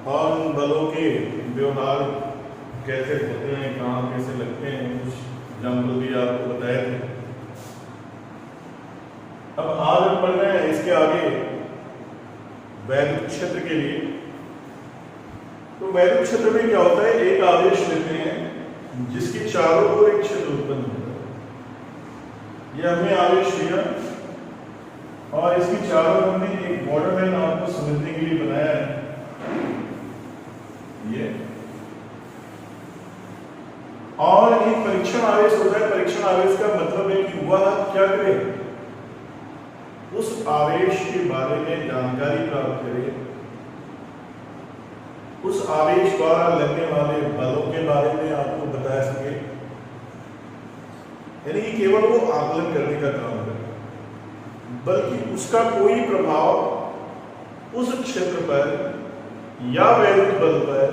और उन बलों के व्यवहार कैसे होते हैं, कहाँ कैसे लगते हैं, कुछ एग्जाम्पल भी आपको बताए थे। अब आज हम पढ़ रहे हैं इसके आगे वैद्युत क्षेत्र के लिए। तो वैद्युत क्षेत्र में क्या होता है, एक आवेश लेते हैं जिसके चारों ओर एक क्षेत्र उत्पन्न होता है। यह हमने आवेश लिया और इसकी चारों ओर में एक बॉर्डर लाइन आपको समझने के लिए बनाया है। ये और एक परीक्षण आवेश होता है। परीक्षण आवेश का मतलब है कि वह क्या करे, उस आवेश के बारे में जानकारी प्राप्त करे, उस आवेश द्वारा लगने वाले बलों के बारे में आपको बता सके, यानी कि केवल वो आकलन करने का काम करे, बल्कि उसका कोई प्रभाव उस क्षेत्र पर या वैद्युत बल पर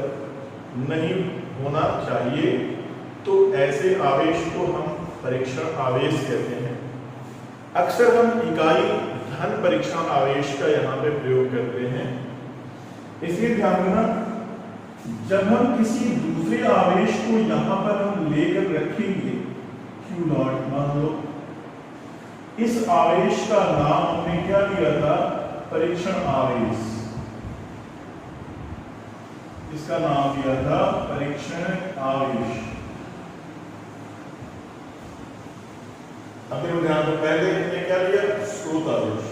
नहीं होना चाहिए। तो ऐसे आवेश को हम परीक्षण आवेश कहते हैं। अक्सर हम इकाई धन परीक्षण आवेश का यहाँ पे प्रयोग करते हैं। इसलिए ध्यान देना, जब हम किसी दूसरे आवेश को यहाँ पर हम लेकर रखेंगे, Q नॉट मान लो, इस आवेश का नाम हमने क्या दिया था, परीक्षण आवेश। इसका नाम दिया था परीक्षण आवेश। अपने ध्यान में पहले हमने क्या लिया, स्रोत आवेश।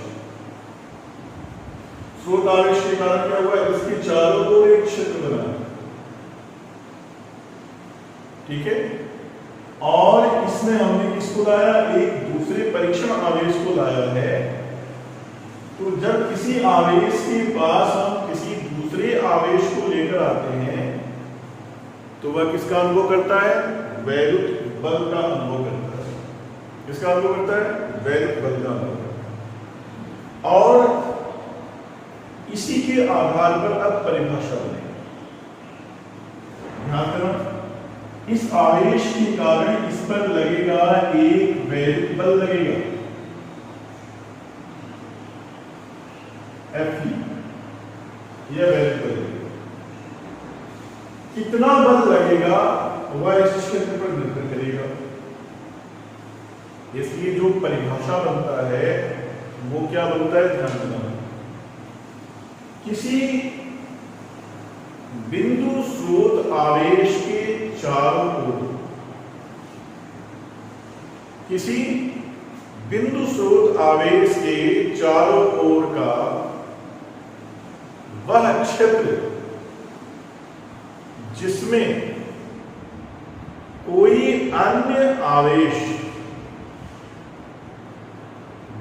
स्रोत आवेश के कारण क्या हुआ, इसके चारों ओर एक क्षेत्र बना, ठीक है। और इसमें हमने किसको लाया, एक दूसरे परीक्षण आवेश को लाया है। तो जब किसी आवेश के पास हम किसी दूसरे आवेश को लेकर आते हैं तो वह किसका अनुभव करता है, वैद्युत बल का अनुभव करता है। किसका अनुभव करता है, वैद्युत बल का अनुभव करता है। और इसी के आधार पर अब परिभाषा बनेगी। ध्यान देना, इस आवेश के कारण इस पर लगेगा एक वैद्युत बल लगेगा, Fe, यह वैद्युत बल लगेगा। कितना बल लगेगा वह इस क्षेत्र पर निर्भर करेगा। इसलिए जो परिभाषा बनता है वो क्या बनता है, ध्यान देना, किसी बिंदु स्रोत आवेश के चारों ओर, किसी बिंदु स्रोत आवेश के चारों ओर का वह क्षेत्र जिसमें कोई अन्य आवेश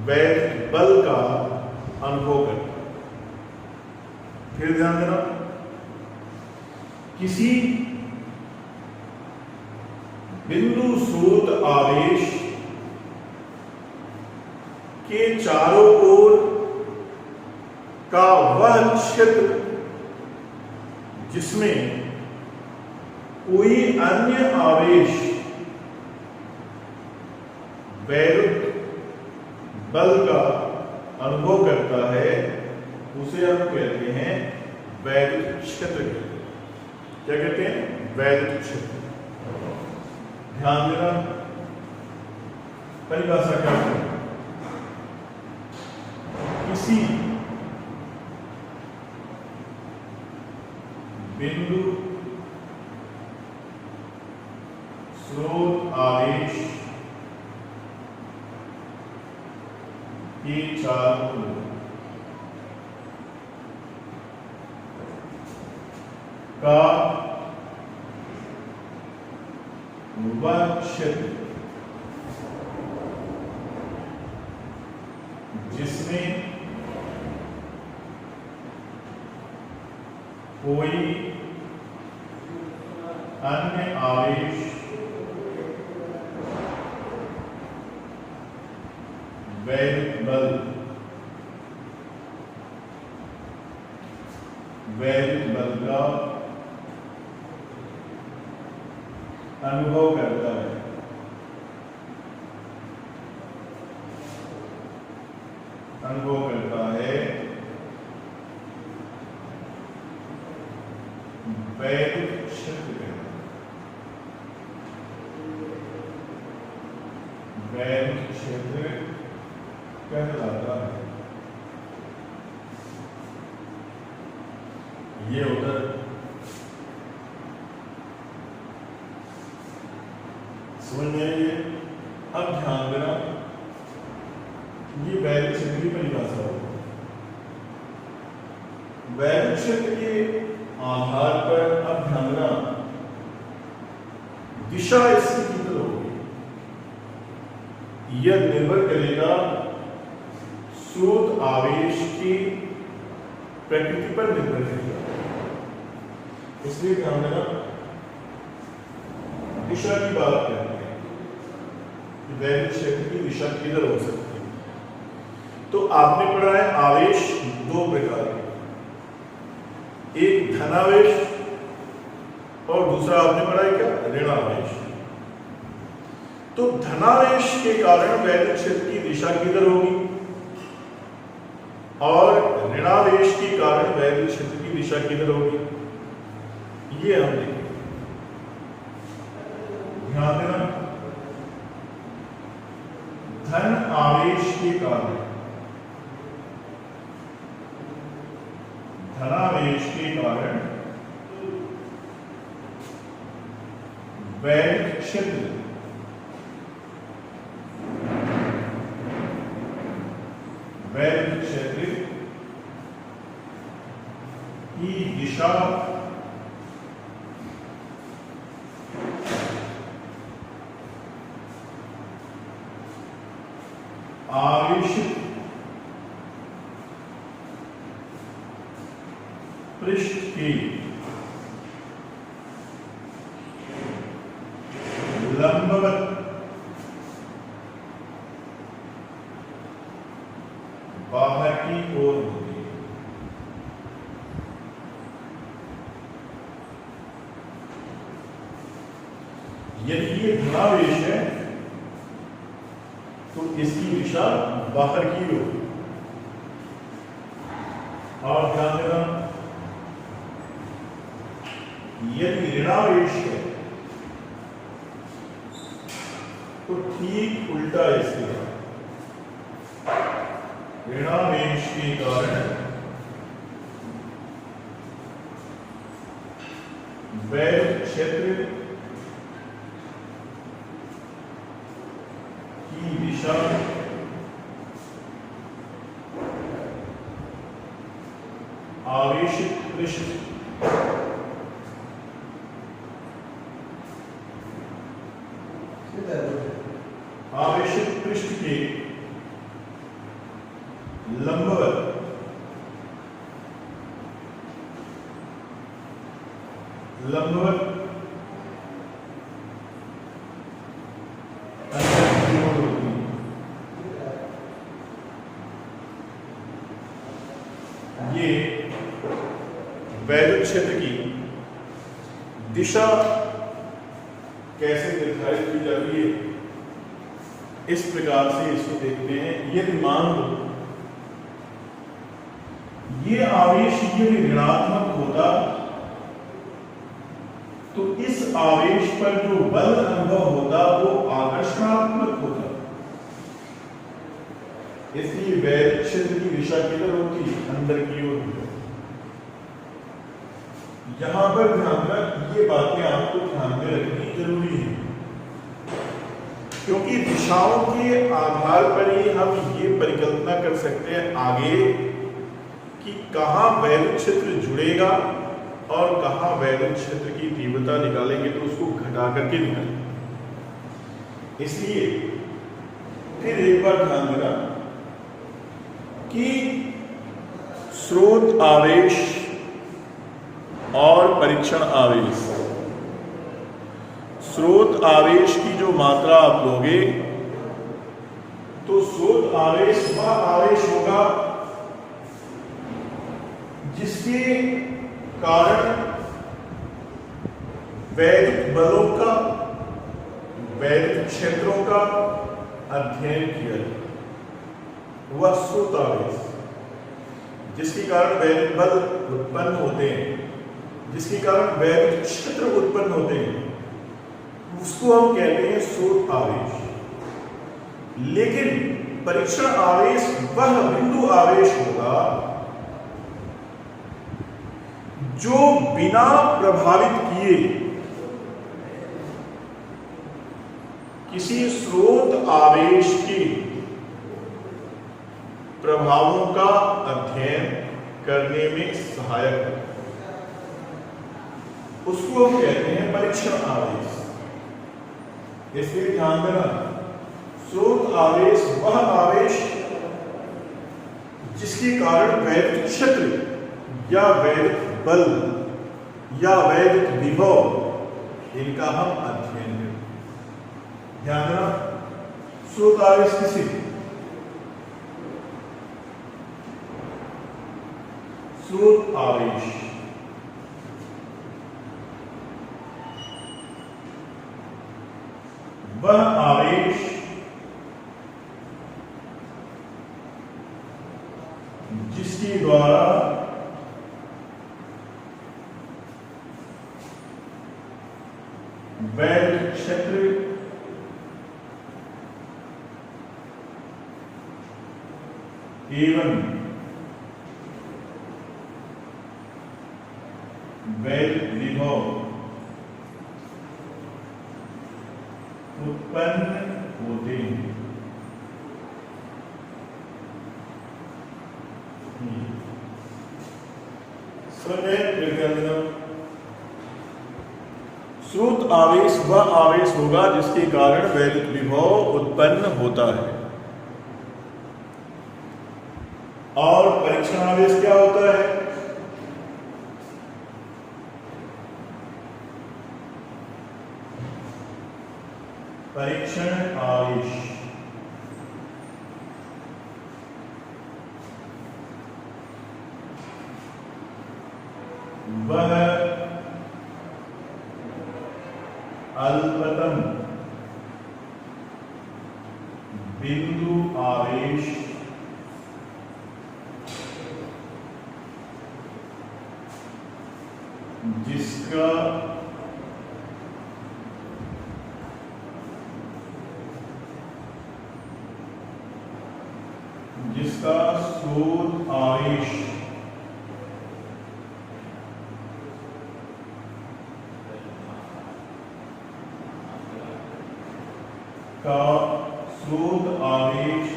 वैद्युत बल का अनुभव करता है। फिर ध्यान देना, किसी बिंदु स्रोत आवेश के चारों ओर का वह क्षेत्र जिसमें कोई अन्य आवेश वैद्युत बल का अनुभव करता है, उसे हम कहते हैं वैद्युत क्षेत्र। क्या कहते हैं, वैद्युत क्षेत्र। ध्यान देना, परिभाषा क्या है, किसी बिंदु स्रोत आवेश के चारों ओर का वह क्षेत्र जिसमें कोई अन्य आवेश वैद्युत बल का अनुभव करता है। वैद्युत क्षेत्र कहलाता है। वैद्युत क्षेत्र कहलाता है। ये उत्तर समझ में आइए। अब ध्यान देना, ये वैद्युत क्षेत्र की परिभाषा होगी। वैद्युत क्षेत्र के आधार पर अब ध्यान देना, दिशा इसकी कितनी होगी, यह निर्भर करेगा स्रोत आवेश की प्रकृति पर निर्भर करेगा। इसलिए ध्यान देना, दिशा की बात करते हैं कि वैद्युत क्षेत्र की दिशा किधर हो सकती है। तो आपने पढ़ा है आवेश दो प्रकार के, एक धनावेश और दूसरा आपने पढ़ा है क्या, ऋणावेश। तो धनावेश के कारण वैद्युत क्षेत्र की दिशा किधर होगी और ऋणावेश के कारण वैद्युत क्षेत्र की दिशा किधर होगी, ये हम देखेंगे। ध्यान देना, धन आवेश के कारण धनावेश के कारण वैद्युत क्षेत्र की दिशा आवेशित पृष्ठ के लंबवत बाहर की ओर होगी। यदि ये धनावेश है तो इसकी दिशा बाहर की ओर। और ध्यान देना, यदि ऋणावेश है तो ठीक उल्टा इसके ऋणावेश के कारण वैद्युत क्षेत्र की दिशा आवेशित पृष्ठ के लंबवत ये वैद्युत क्षेत्र की दिशा कैसे निर्धारित की जाती है, इस प्रकार से इसको देखते हैं। यदि मान लो ये आवेश यदि ऋणात्मक होता तो इस आवेश पर जो बल अनुभव होता वो आकर्षणात्मक होता। इसलिए वैद्युत क्षेत्र की दिशा किधर होती, अंदर की ओर होती। यहां पर ध्यान रख, ये बातें आपको ध्यान में रखनी जरूरी है, क्योंकि दिशाओं के आधार पर ही हम ये परिकल्पना कर सकते हैं आगे कि कहां वैद्युत क्षेत्र जुड़ेगा और कहां वैद्युत क्षेत्र की तीव्रता निकालेंगे तो उसको घटा करके निकालेंगे। इसलिए फिर एक बार ध्यान देना कि स्रोत आवेश और परीक्षण आवेश, स्रोत आवेश की जो मात्रा आप लोगे तो स्रोत आवेश वह आवेश होगा जिसके कारण वैद्युत बलों का, वैद्युत क्षेत्रों का अध्ययन किया जाए। वह स्रोत आवेश जिसके कारण वैद्युत बल उत्पन्न होते हैं जिसके कारण वैद्युत क्षेत्र उत्पन्न होते हैं, उसको हम कहते हैं स्रोत आवेश। लेकिन परीक्षण आवेश वह बिंदु आवेश होगा जो बिना प्रभावित किए किसी स्रोत आवेश के प्रभावों का अध्ययन करने में सहायक है, उसको हम कहते हैं परीक्षण आवेश। इसलिए ध्यान देना, स्रोत आवेश वह आवेश जिसके कारण वैद्युत क्षेत्र या वैद्युत बल या वैद्युत विभव इनका हम अध्ययन करें। ध्यान देना, स्रोत आवेश किसे? स्रोत आवेश वह आवेश जिसके द्वारा वैद्युत क्षेत्र एवं वैद्युत विभव उत्पन्न होते हैं। स्रोत आवेश वह आवेश होगा जिसके कारण वैद्युत विभव उत्पन्न होता है। और परीक्षण आवेश क्या होता है? परीक्षण आवेश वह अल्पतम बिंदु आवेश जिसका स्रोत आवेश का स्रोत आवेश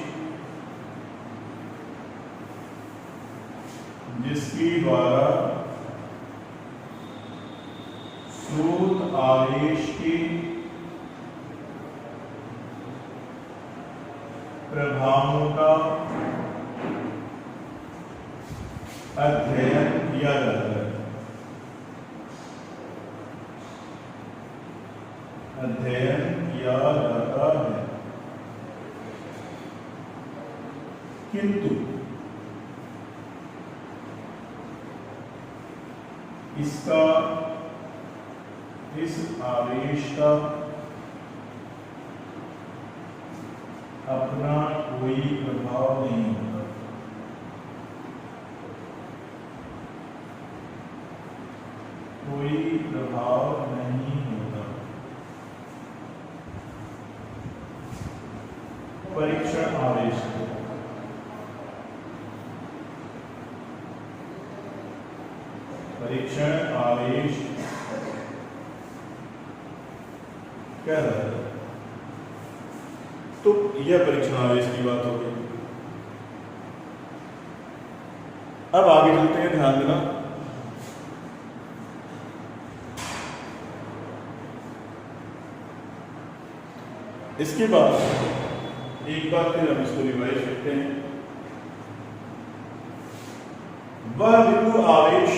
जिसके द्वारा स्रोत आवेश के प्रभावों का अध्ययन किया जाता है। अध्ययन किया जाता है, किंतु इसका इस आवेश का अपना कोई प्रभाव नहीं होता। कोई प्रभाव नहीं होता। परीक्षण आवेश परीक्षण आवेश क्या है? तो यह परीक्षण आवेश की बात हो गई। अब आगे चलते हैं, ध्यान देना। इसके बाद एक बार फिर हम इसको रिवाइज करते हैं। वह बिंदु आवेश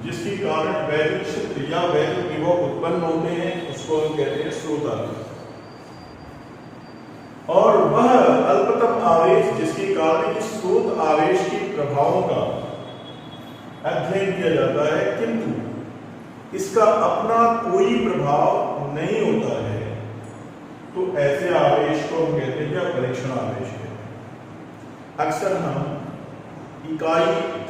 जिसके कारण वैद्युत क्षेत्र या वैद्युत विभव उत्पन्न होते हैं उसको हम कहते हैं स्रोत आवेश। और वह अल्पतम आवेश जिसके कारण इस स्रोत आवेश के प्रभावों का अध्ययन किया जाता है, किंतु इसका अपना कोई प्रभाव नहीं होता है, तो ऐसे आवेश को हम कहते हैं परीक्षण आवेश है। अक्सर हम इकाई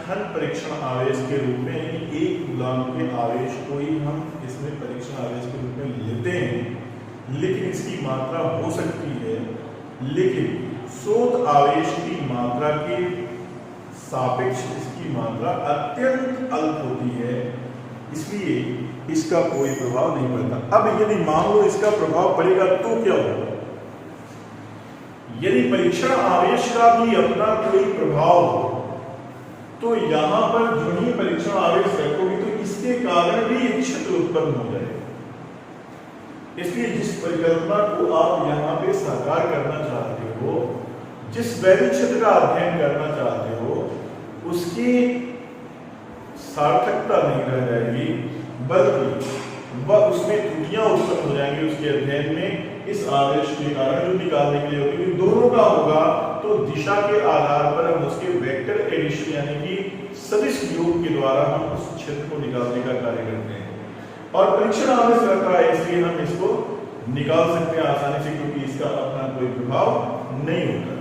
धन परीक्षण आवेश के रूप में, यानी 1 कूलम के आवेश को ही हम इसमें परीक्षण आवेश के रूप में लेते हैं, लेकिन इसकी मात्रा हो सकती है, लेकिन स्रोत आवेश की मात्रा के सापेक्ष इसकी मात्रा अत्यंत अल्प होती है, इसलिए इसका कोई प्रभाव नहीं पड़ता। अब यदि मान लो इसका प्रभाव पड़ेगा तो क्या होगा? यदि परीक्षण आवेश का भी अपना कोई प्रभाव हो तो यहां पर जो ही परीक्षण आवेश रखोगे तो इसके कारण भी एक क्षेत्र उत्पन्न हो जाएगा। इसलिए जिस परिकल्पना को आप यहां पे साकार करना चाहते हो, जिस वैद्युत क्षेत्र का अध्ययन करना चाहते हो, उसकी सार्थकता नहीं रह जाएगी, बल्कि वह उसमें त्रुटियां उत्पन्न हो जाएंगी उसके अध्ययन में, इस आवेश के कारण जो निकालने के लिए होगी। दोनों का होगा तो दिशा के आधार पर हम उसके वेक्टर एडिशन यानी कि सदिश योग के द्वारा हम उस क्षेत्र को निकालने का कार्य करते हैं। और परीक्षण आवेश रहता है इसलिए हम इसको निकाल सकते हैं आसानी से, क्योंकि इसका अपना कोई प्रभाव नहीं होता।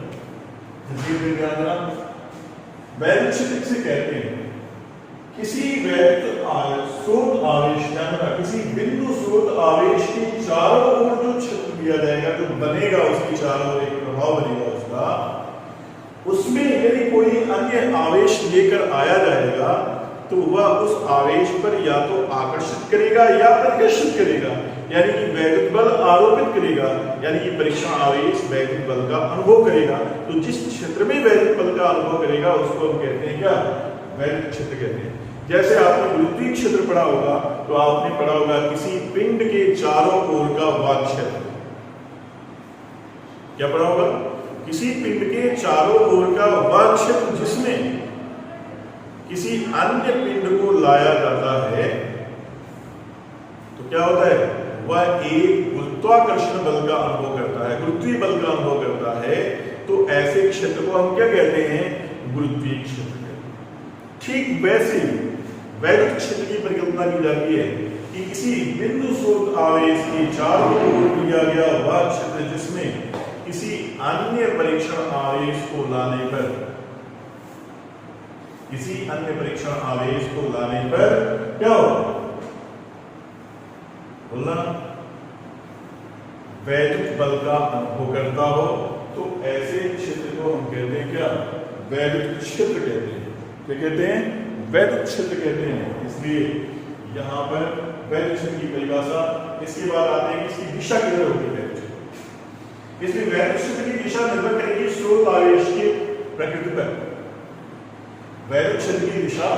वैद्युत क्षेत्र से कहते हैं किसी वैद्युत स्रोत आवेश, किसी बिंदु स्रोत आवेश के चारों ओर जो क्षेत्र दिया जाएगा, जो बनेगा उसके चारों ओर एक प्रभाव बनेगा उसका, उसमें यदि कोई अन्य आवेश लेकर आया जाएगा तो वह उस आवेश पर या तो आकर्षित करेगा या प्रतिकर्षित करेगा, यानी कि वैद्युत बल आरोपित करेगा, यानी कि परीक्षण आवेश वैद्युत बल का अनुभव करेगा। तो जिस क्षेत्र में वैद्युत बल का अनुभव करेगा उसको हम कहते हैं क्या? वैद्युत क्षेत्र कहते हैं। जैसे आपने गुरुत्वीय क्षेत्र पढ़ा होगा तो आपने पढ़ा होगा किसी पिंड के चारों ओर का वाक क्षेत्र। क्या पढ़ा होगा? किसी पिंड के चारों ओर का वाक क्षेत्र जिसमें किसी अन्य पिंड को लाया जाता है तो क्या होता है? वह एक गुरुत्वाकर्षण बल का अनुभव करता है, गुरुत्वीय बल का अनुभव करता है। तो ऐसे क्षेत्र को हम क्या कहते हैं? गुरुत्वीय क्षेत्र। ठीक वैसे वैद्युत क्षेत्र की परिकल्पना की जाती है कि किसी बिंदु स्रोत आवेश के चारों ओर लिया गया वह क्षेत्र जिसमें किसी अन्य परीक्षण आवेश को लाने पर, किसी अन्य परीक्षण आवेश को लाने पर क्या हो? बोलना, वैद्युत बल का अनुभव करता हो, तो ऐसे क्षेत्र को हम कहते हैं क्या? वैद्युत क्षेत्र कहते हैं। क्या कहते हैं? वैद्युत क्षेत्र कहते हैं। इसलिए यहां पर वैद्युत क्षेत्र की परिभाषा, इसके बाद आते हैं कि इसकी दिशा किधर होगी वैद्युत क्षेत्र। इसमें वैद्युत क्षेत्र की दिशा निर्भर करेगी स्रोत आवेश की प्रकृति पर। वैद्युत क्षेत्र की दिशा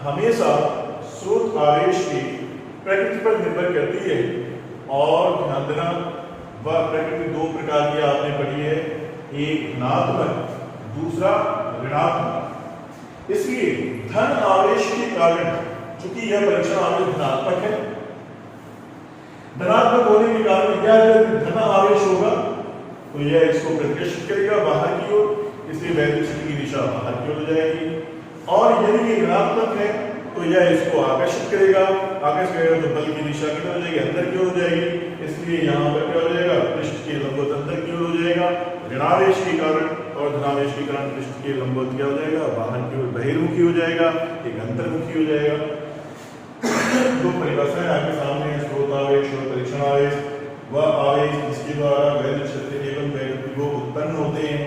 हमेशा स्रोत आवेश की प्रकृति पर निर्भर करती है। और ध्यान देना, वह प्रकृति 2 प्रकार की आपने पढ़ी है, एक धनात्मक, दूसरा ऋणात्मक। इसलिए धन आवेश के कारण, चूंकि यह परीक्षण आवेश धनात्मक है, धनात्मक होने के कारण क्या है? धन आवेश होगा तो यह इसको प्रतिकर्षित करेगा बाहर की ओर, इसलिए वैद्युत क्षेत्र की दिशा बाहर की ओर हो जाएगी। और यदि ये ऋणात्मक है तो यह इसको आकर्षित करेगा, आकर्षित करेगा तो बल की दिशा किधर हो जाएगी? अंदर की ओर हो जाएगी। इसलिए यहाँ पर क्या हो जाएगा? पृष्ठ के लंबवत अंदर की ओर हो जाएगा ऋणावेश के कारण, और धनावेश के कारण पृष्ठ के लंबवत क्या हो जाएगा? बाहर की ओर बहिर्मुखी हो जाएगा, एक अंतर्मुखी हो जाएगा। दो परिभाषाएं आपके सामने है, स्रोत आवेश और परीक्षण आवेश। वह आवेश जिसके द्वारा वैद्युत क्षेत्र एवं वैद्युत विभव उत्पन्न होते हैं,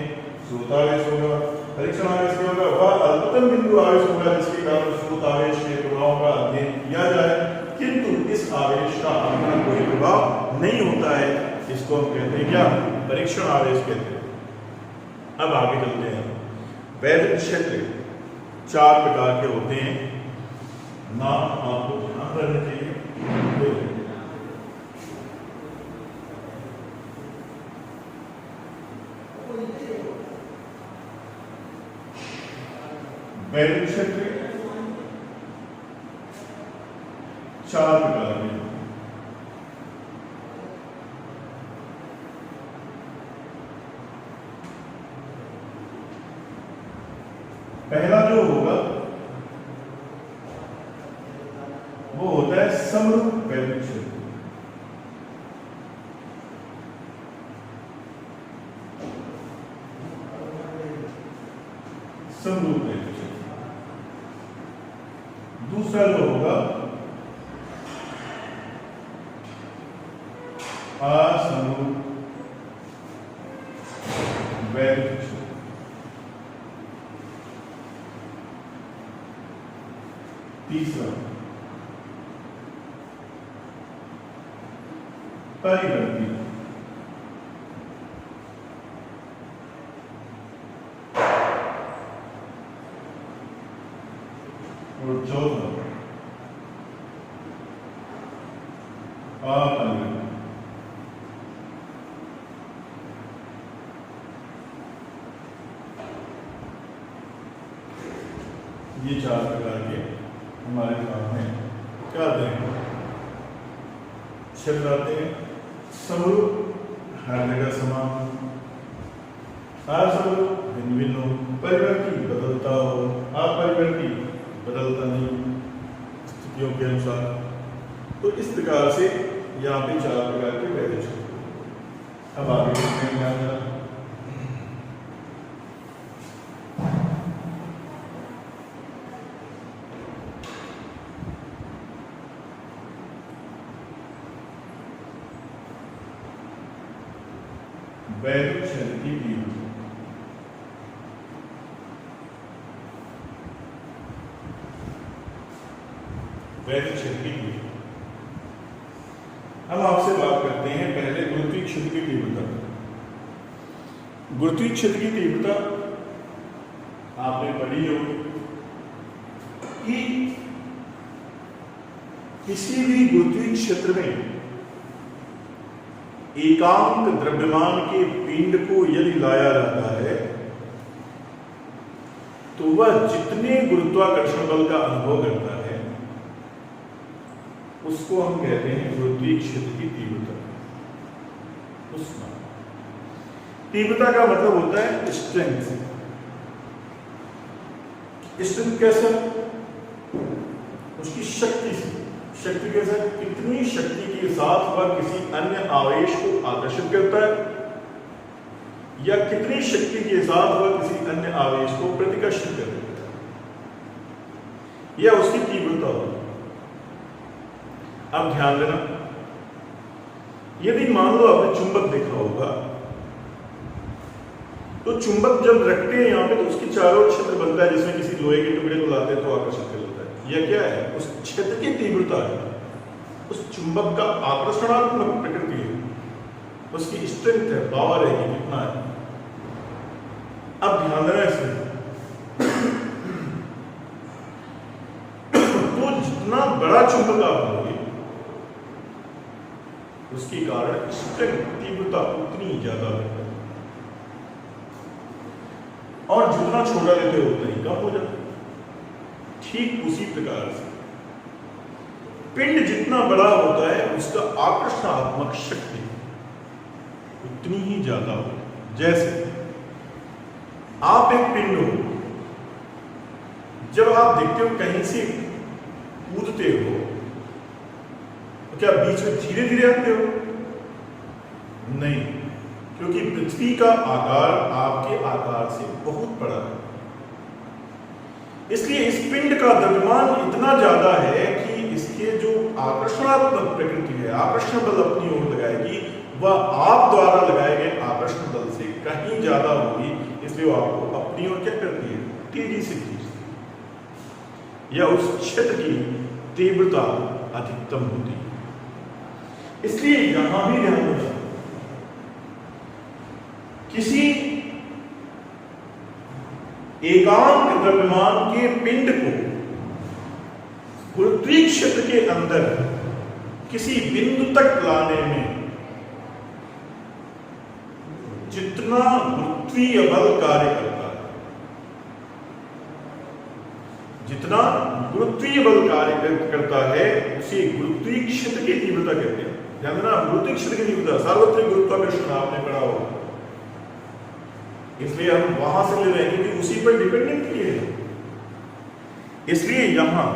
स्रोत आवेश होगा। परीक्षण आवेश क्या होगा? वह अल्पतम बिंदु आवेश होगा जिसके कारण स्रोत आवेश के प्रभाव का अध्ययन किया जाए, किंतु इस आवेश का अपना कोई प्रभाव नहीं होता है। इसको हम कहते हैं क्या? परीक्षण आवेश कहते हैं। अब आगे चलते हैं। वैद्युत क्षेत्र 4 प्रकार के होते हैं, नाम आपको ध्यान रखना चाहिए। वैद्युत क्षेत्र 4 प्रकार के। पहला जो होगा वो होता है समरूप वैद्युत क्षेत्र। समरूप वैद्युत क्षेत्र दूसरा जो होगा असमरूप वैद्युत क्षेत्र। तीसरा परिवर्ती। और चौथा अपरिवर्ती। ये चार प्रकार के हमारे सामने क्या आते हैं, क्षेत्र आते हैं। समरूप हर जगह समान, असमरूप भिन्न भिन्न हो, परिवर्ती बदलता हो, अपरिवर्ती बदलता नहीं स्थितियों के अनुसार। तो इस प्रकार से यहाँ पे चार प्रकार के वैद्युत क्षेत्र। अब आगे देखते हैं वैद्युत क्षेत्र की तीव्रता। वैद्युत क्षेत्र की तीव्रता। हम आपसे बात करते हैं पहले गुरुत्वीय क्षेत्र की तीव्रता। गुरुत्वीय क्षेत्र की तीव्रता आपने पढ़ी हो कि किसी भी गुरुत्वीय क्षेत्र में एकांक द्रव्यमान के पिंड को यदि लाया जाता है तो वह जितने गुरुत्वाकर्षण बल का अनुभव करता है उसको हम कहते हैं गुरुत्वीय क्षेत्र की तीव्रता। तीव्रता का मतलब होता है स्ट्रेंथ। स्ट्रेंथ कैसा? उसकी शक्ति से। शक्ति कैसा? कितनी शक्ति के साथ वह किसी अन्य आवेश को आकर्षित करता है या कितनी शक्ति के साथ वह किसी अन्य आवेश को प्रतिकर्षित करता है, यह उसकी तीव्रता होगी। अब ध्यान देना, यदि मान लो आपने चुंबक देखा होगा तो चुंबक जब रखते हैं यहां पे तो उसके चारों क्षेत्र बनता है, जिसमें किसी लोहे के टुकड़े को लाते हैं तो आकर्षित कर लेता है। यह क्या है? उस क्षेत्र की तीव्रता है, उस चुंबक का आकर्षणात्मक प्रकृति है, उसकी स्ट्रेंथ है, पावर है कि कितना है। अब ध्यान देना इसमें, तो जितना बड़ा चुंबक आप लोगे उसके कारण स्ट्रेंथ तीव्रता उतनी ज्यादा है, और जितना छोटा लेते हो उतना ही कम हो जाता है। ठीक उसी प्रकार से पिंड जितना बड़ा होता है उसका आकर्षणात्मक शक्ति उतनी ही ज्यादा होती है। जैसे आप एक पिंड हो, जब आप देखते हो कहीं से कूदते हो तो क्या बीच में धीरे धीरे आते हो? नहीं, क्योंकि पृथ्वी का आकार आपके आकार से बहुत बड़ा है, इसलिए इस पिंड का द्रव्यमान इतना ज्यादा है कि इसके जो आकर्षणात्मक प्रकृति है, आकर्षण बल अपनी ओर लगाएगी, वह आप द्वारा लगाए गए आकर्षण बल से कहीं ज्यादा होगी, इसलिए वो आपको अपनी ओर क्या करती है? तेजी से खींचती है, या उस क्षेत्र की तीव्रता अधिकतम होती है। इसलिए यहां भी ध्यान देना, किसी एकांक द्रव्यमान के पिंड को गुरुत्वीय क्षेत्र के अंदर किसी बिंदु तक लाने में जितना गुरुत्वीय बल कार्य करता है, जितना गुरुत्वीय बल कार्य करता है उसे गुरुत्वीय क्षेत्र की तीव्रता कहते हैं। ध्यान देना, गुरुत्वीय क्षेत्र की तीव्रता, सार्वत्रिक गुरुत्वाकर्षण आपने पढ़ा होगा, इसलिए हम वहां से ले रहे हैं क्योंकि उसी पर डिपेंडेंट ये है। इसलिए यहां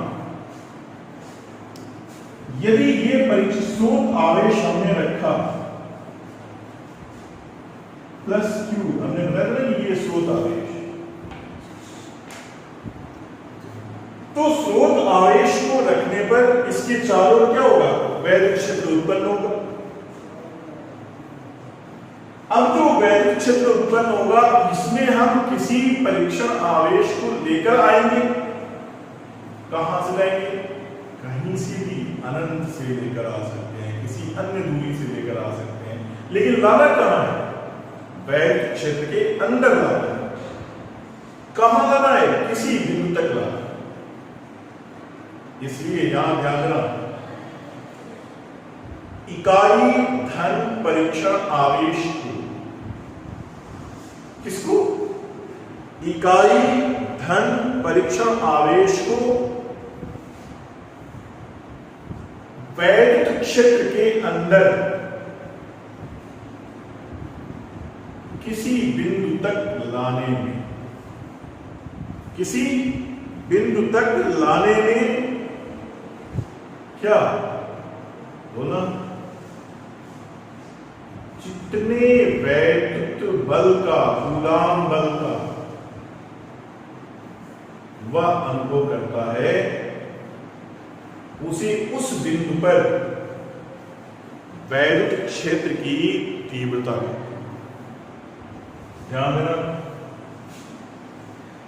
यदि ये परिस्रोत आवेश हमने रखा प्लस Q, हमने बताया था ये स्रोत आवेश, तो स्रोत आवेश इसके चारों ओर क्या होगा, वैद्युत क्षेत्र उत्पन्न होगा। अब जो वैद्युत क्षेत्र उत्पन्न होगा इसमें हम किसी परीक्षण आवेश को लेकर आएंगे। कहां से लाएंगे, कहीं से भी, अनंत से लेकर आ सकते हैं, किसी अन्य दूरी से लेकर आ सकते हैं, लेकिन लाना कहां है, वैद्युत क्षेत्र के अंदर लाना है। कहां लाना है, किसी बिंदु तक लाना है। इसलिए यहां ध्यान देना, इकाई धन परीक्षण आवेश को, किसको, इकाई धन परीक्षण आवेश को वैद्युत क्षेत्र के अंदर किसी बिंदु तक लाने में, किसी बिंदु तक लाने में क्या बोला, जितने वैद्युत बल का, कूलाम बल का वह अनुभव करता है, उसे उस बिंदु पर वैद्युत क्षेत्र की तीव्रता है। ध्यान देना,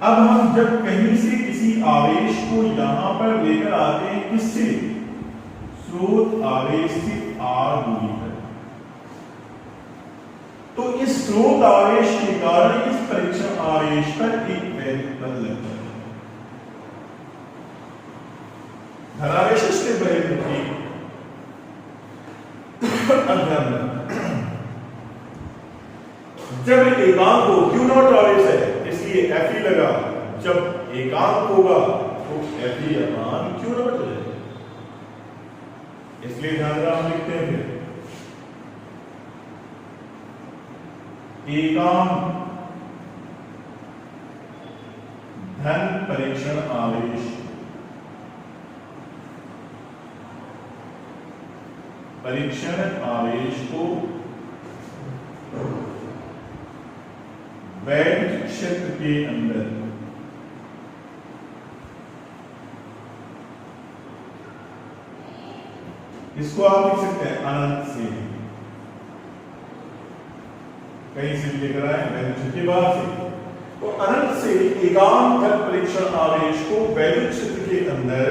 अब हम जब कहीं से किसी आवेश को यहां पर लेकर आते हैं, किससे, स्रोत आवेश से r दूरी पर, तो इस स्रोत आवेश के कारण इस परीक्षण आवेश पर एक वैद्युत बल लगता है। धनावेश से वैद्युत की जब एकांक हो, क्यू नॉट आवेश है इसलिए Fe लगा, जब एकांक होगा तो Fe अपान क्यू नॉट हो जाएगा। इसलिए ध्यान रहा, हम लिखते हैं फिर एकांक धन परीक्षण आवेश, परीक्षण आवेश को वैद्युत क्षेत्र के अंदर इसको आप लिख सकते हैं अनंत से, कहीं से लेकर आए वैद्युत क्षेत्र के बाहर से, तो अनंत से एकांक धन परीक्षण आवेश को वैद्युत क्षेत्र के अंदर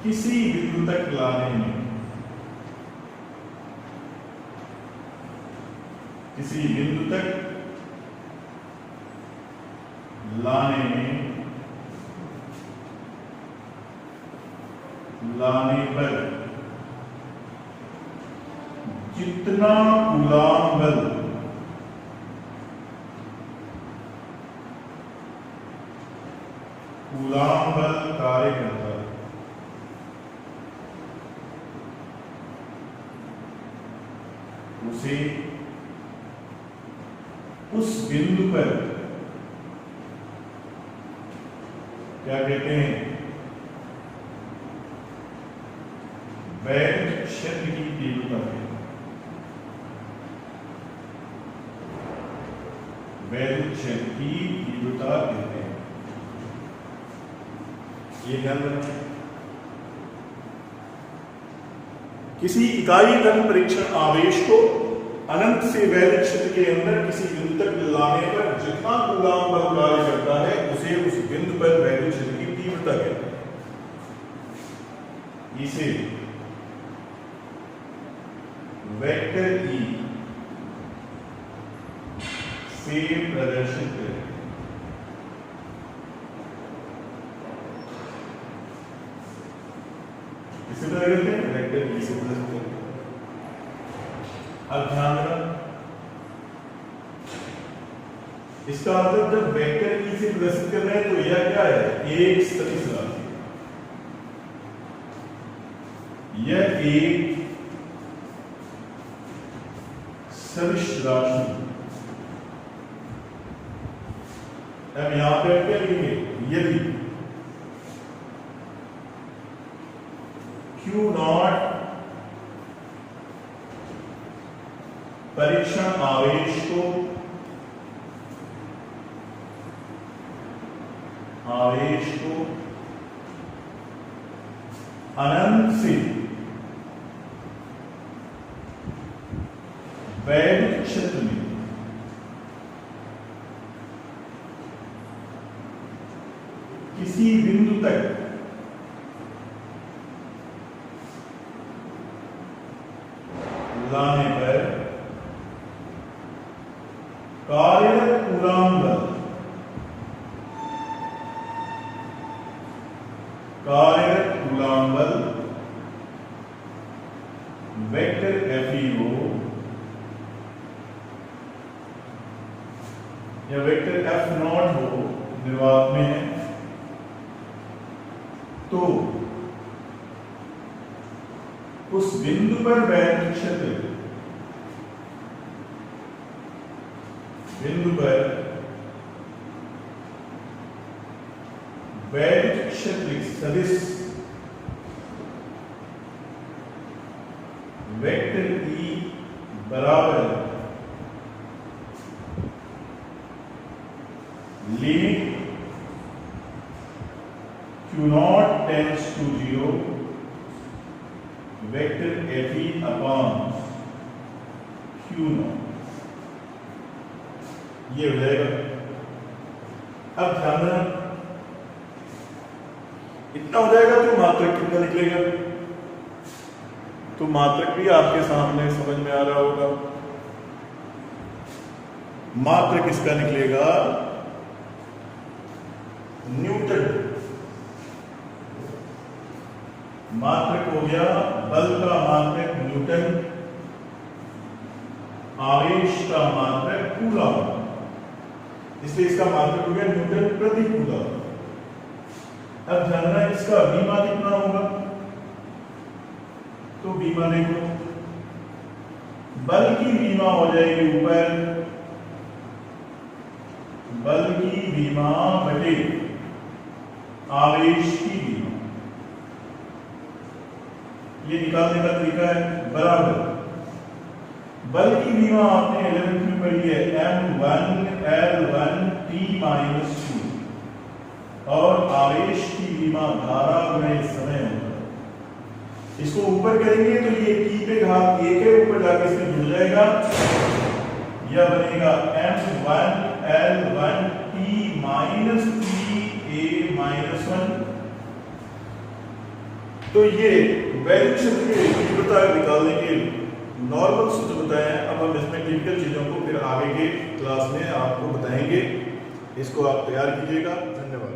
किसी बिंदु तक लाने में, किसी बिंदु तक लाने पर जितना कूलाम बल कार्य करता है, उसे उस बिंदु पर क्या कहते हैं, वैद्युत क्षेत्र की तीव्रता है। वैद्युत क्षेत्र की तीव्रता कहते हैं, ये ध्यान रखना। किसी इकाई धन परीक्षण आवेश को अनंत से वैद्युत क्षेत्र के अंदर किसी बिंदु तक लाने पर जितना कूलाम बल कार्य करता है, उसे उस बिंदु पर वैद्युत क्षेत्र की तीव्रता कहते हैं। इसे वेक्टर ई से प्रदर्शित करें। इसे प्रदर्शित करें, वेक्टर ई से प्रदर्शित करें। अब ध्यान रखना, इसका मतलब जब वेक्टर ई से प्रदर्शित कर रहे हैं तो यह क्या है, एक सदिश राशि, यह एक सदिश राशि। अब यहां पर क्या लिखेंगे, यदि Q नॉट परीक्षण आवेश को अनंत से वैद्युत क्षेत्र में किसी बिंदु तक लाने पर कार्यरत कूलॉम बल वेक्टर FeO या वेक्टर F0 हो निर्वात में है, तो उस बिंदु पर वैद्युत क्षेत्र वैद्युत क्षेत्र सदिश वेक्टर E बराबर limit Q0 tends to 0 vector Fe upon Q0 ये हो जाएगा। अब ध्यान देना, इतना हो जाएगा तो मात्रक कितना निकलेगा, तो मात्रक भी आपके सामने समझ में आ रहा होगा। मात्रक इसका निकलेगा न्यूटन। मात्रक हो गया बल का मात्रक न्यूटन, आवेश का मात्रक कूलॉम, इसलिए इसका मात्रक हो गया न्यूटन प्रति कूलॉम। अब जानना है इसका बीमा कितना होगा, तो बीमा देखो, बल की बीमा हो जाएगी ऊपर, बल की बीमा बटे आवेश की बीमा, ये निकालने का तरीका है। बराबर बल की बीमा आपने 11th में पढ़ी है, M1L1 T-2 और आवेश की बीमा धारा गुणे समय होगा। इसको ऊपर करेंगे तो ये की पे घात 1 है, ऊपर जाके इसमें जुड़ जाएगा, यह बनेगा M1L1 T-3A-1। तो ये वैद्युत क्षेत्र की तीव्रता निकालने के नॉर्मल सूत्र बताए हैं। अब हम इसमें टिपिकल चीजों को फिर आगे के क्लास में आपको बताएंगे, इसको आप तैयार कीजिएगा। धन्यवाद।